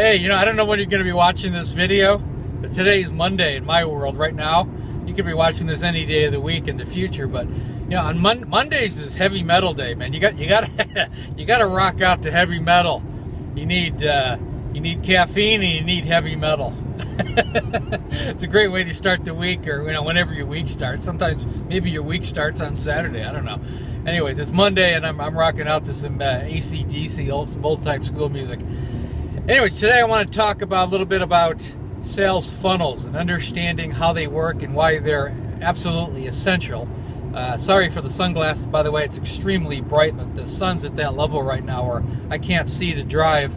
Hey, I don't know when you're going to be watching this video, but today's Monday in my world right now. You could be watching this any day of the week in the future, but on Mondays is heavy metal day, man. You got you got to rock out to heavy metal. You need caffeine and you need heavy metal. It's a great way to start the week, or whenever your week starts. Sometimes maybe your week starts on Saturday. I don't know. Anyways, it's Monday and I'm rocking out to some AC/DC, some old type school music. Anyways, today I want to talk about a little bit about sales funnels and understanding how they work and why they're absolutely essential. Sorry for the sunglasses, by the way. It's extremely bright. The sun's at that level right now where I can't see to drive,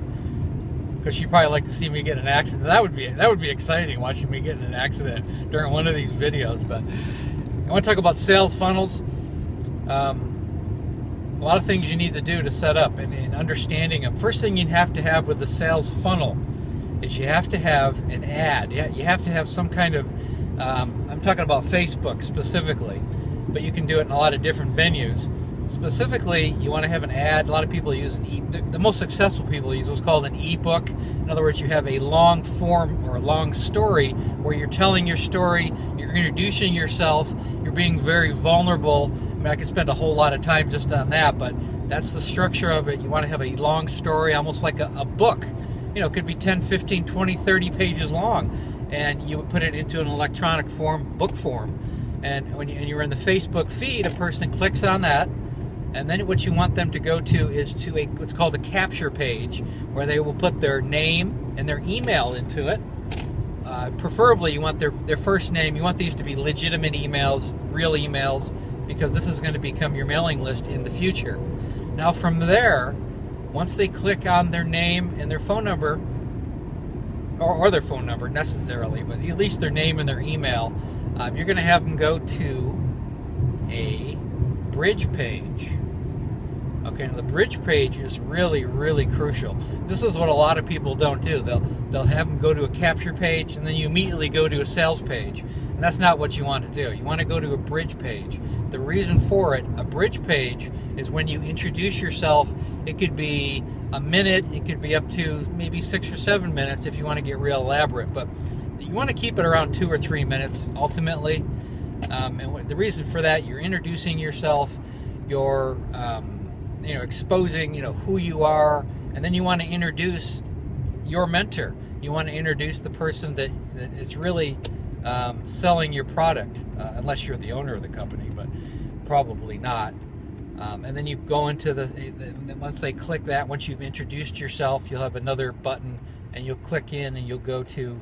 because you'd probably like to see me get in an accident. That would be exciting, watching me get in an accident during one of these videos. But I want to talk about sales funnels. A lot of things you need to do to set up and understanding them. First thing you have to have with the sales funnel is you have to have an ad. You have to have some kind of, I'm talking about Facebook specifically, but you can do it in a lot of different venues. Specifically, you want to have an ad. A lot of people use the most successful people use what's called an ebook. In other words, you have a long form or a long story where you're telling your story, you're introducing yourself, you're being very vulnerable. I mean, I could spend a whole lot of time just on that, but that's the structure of it. You want to have a long story, almost like a book. It could be 10, 15, 20, 30 pages long, and you would put it into an electronic form, book form. And when you're in the Facebook feed, a person clicks on that, and then what you want them to go to is to what's called a capture page, where they will put their name and their email into it. Preferably, you want their first name. You want these to be legitimate emails, real emails, because this is going to become your mailing list in the future. Now from there, once they click on their name and their phone number, or their phone number necessarily, but at least their name and their email, you're going to have them go to a bridge page. Okay, now the bridge page is really, really crucial. This is what a lot of people don't do. They'll have them go to a capture page and then you immediately go to a sales page. And that's not what you want to do. You want to go to a bridge page. The reason for it, a bridge page, is when you introduce yourself. It could be a minute, it could be up to maybe 6 or 7 minutes if you want to get real elaborate, but you want to keep it around 2 or 3 minutes ultimately. And the reason for that, you're introducing yourself, you're exposing who you are, and then you want to introduce your mentor. You want to introduce the person that is really selling your product, unless you're the owner of the company, but probably not. And then you go into once they click that, once you've introduced yourself, you'll have another button, and you'll click in and you'll go to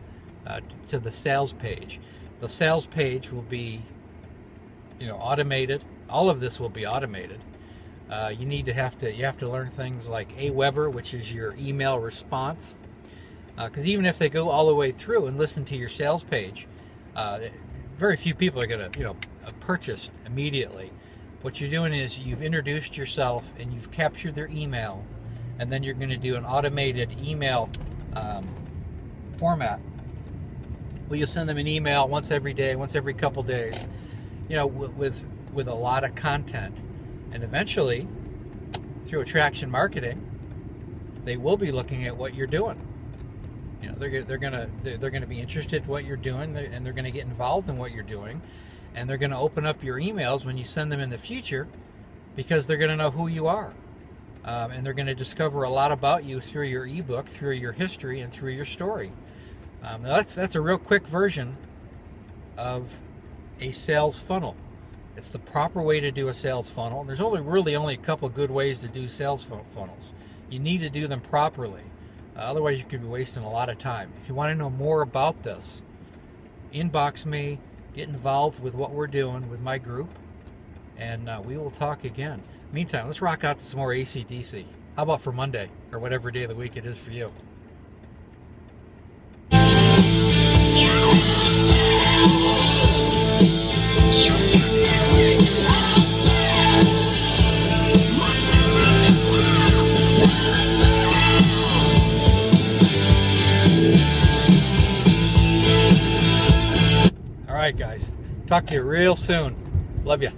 the sales page. The sales page will be automated. All of this will be automated. You have to learn things like Aweber, which is your email response, because even if they go all the way through and listen to your sales page, very few people are going to purchase immediately. What you're doing is you've introduced yourself and you've captured their email, and then you're going to do an automated email format. Well, you'll send them an email once every day, once every couple days, with a lot of content, and eventually, through attraction marketing, they will be looking at what you're doing. They're gonna be interested in what you're doing, and they're gonna get involved in what you're doing, and they're gonna open up your emails when you send them in the future, because they're gonna know who you are, and they're gonna discover a lot about you through your ebook, through your history, and through your story. Now that's a real quick version of a sales funnel. It's the proper way to do a sales funnel. There's really only a couple good ways to do sales funnels. You need to do them properly. Otherwise, you could be wasting a lot of time. If you want to know more about this, inbox me, get involved with what we're doing with my group, and we will talk again. Meantime, let's rock out to some more AC/DC. How about for Monday, or whatever day of the week it is for you? All right, guys. Talk to you real soon. Love you.